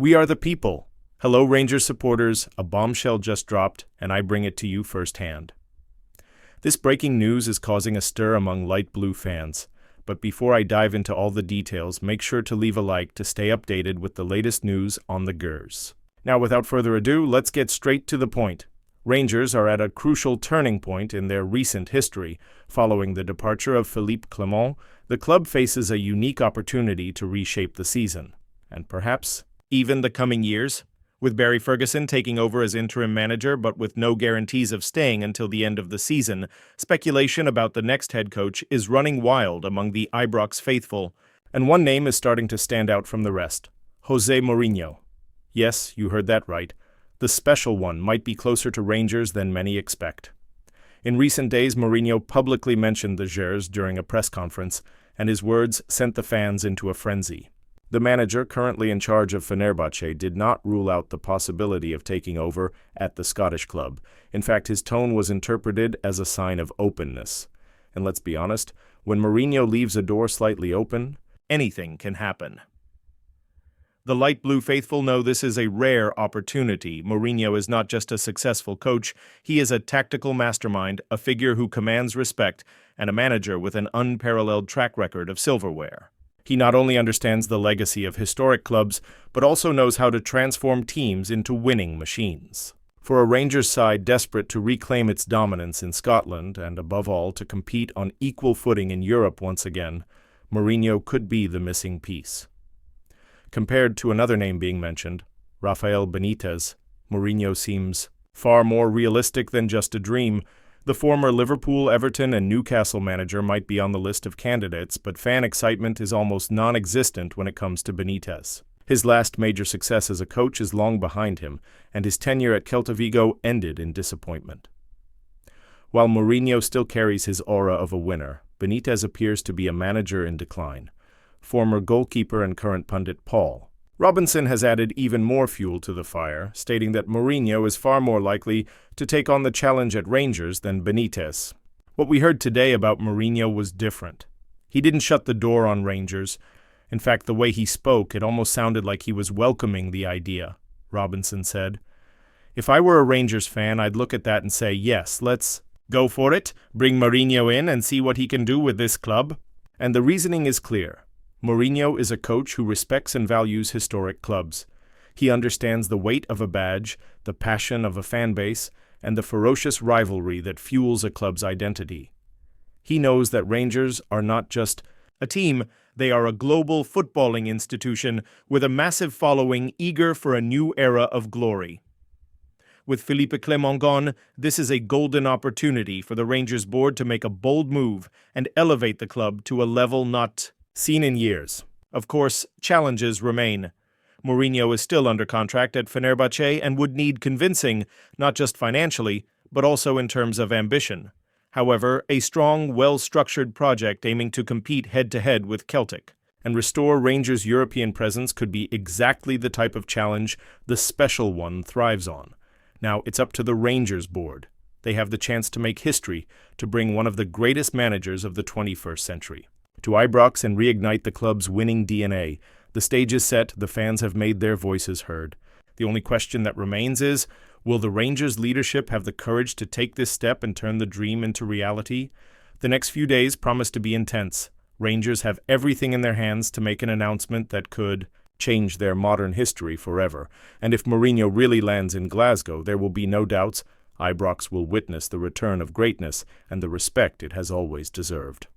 We are the people. Hello, Rangers supporters. A bombshell just dropped, and I bring it to you firsthand. This breaking news is causing a stir among light blue fans. But before I dive into all the details, make sure to leave a like to stay updated with the latest news on the Gers. Now, without further ado, let's get straight to the point. Rangers are at a crucial turning point in their recent history. Following the departure of Philippe Clement, the club faces a unique opportunity to reshape the season, and perhaps even the coming years. With Barry Ferguson taking over as interim manager but with no guarantees of staying until the end of the season, speculation about the next head coach is running wild among the Ibrox faithful, and one name is starting to stand out from the rest: Jose Mourinho. Yes, you heard that right. The special one might be closer to Rangers than many expect. In recent days, Mourinho publicly mentioned the Gers during a press conference, and his words sent the fans into a frenzy. The manager, currently in charge of Fenerbahce, did not rule out the possibility of taking over at the Scottish club. In fact, his tone was interpreted as a sign of openness. And let's be honest, when Mourinho leaves a door slightly open, anything can happen. The light blue faithful know this is a rare opportunity. Mourinho is not just a successful coach, he is a tactical mastermind, a figure who commands respect, and a manager with an unparalleled track record of silverware. He not only understands the legacy of historic clubs, but also knows how to transform teams into winning machines. For a Rangers side desperate to reclaim its dominance in Scotland, and above all to compete on equal footing in Europe once again, Mourinho could be the missing piece. Compared to another name being mentioned, Rafael Benitez, Mourinho seems far more realistic than just a dream. The former Liverpool, Everton, and Newcastle manager might be on the list of candidates, but fan excitement is almost non-existent when it comes to Benitez. His last major success as a coach is long behind him, and his tenure at Celta Vigo ended in disappointment. While Mourinho still carries his aura of a winner, Benitez appears to be a manager in decline. Former goalkeeper and current pundit Paul Robinson has added even more fuel to the fire, stating that Mourinho is far more likely to take on the challenge at Rangers than Benitez. What we heard today about Mourinho was different. He didn't shut the door on Rangers. In fact, the way he spoke, it almost sounded like he was welcoming the idea, Robinson said. If I were a Rangers fan, I'd look at that and say, yes, let's go for it, bring Mourinho in and see what he can do with this club. And the reasoning is clear. Mourinho is a coach who respects and values historic clubs. He understands the weight of a badge, the passion of a fan base, and the ferocious rivalry that fuels a club's identity. He knows that Rangers are not just a team, they are a global footballing institution with a massive following eager for a new era of glory. With Philippe Clement gone, this is a golden opportunity for the Rangers board to make a bold move and elevate the club to a level not seen in years. Of course, challenges remain. Mourinho is still under contract at Fenerbahce and would need convincing, not just financially, but also in terms of ambition. However, a strong, well-structured project aiming to compete head-to-head with Celtic and restore Rangers' European presence could be exactly the type of challenge the special one thrives on. Now, it's up to the Rangers board. They have the chance to make history, to bring one of the greatest managers of the 21st century to Ibrox and reignite the club's winning DNA. The stage is set, the fans have made their voices heard. The only question that remains is, will the Rangers leadership have the courage to take this step and turn the dream into reality? The next few days promise to be intense. Rangers have everything in their hands to make an announcement that could change their modern history forever. And if Mourinho really lands in Glasgow, there will be no doubts Ibrox will witness the return of greatness and the respect it has always deserved.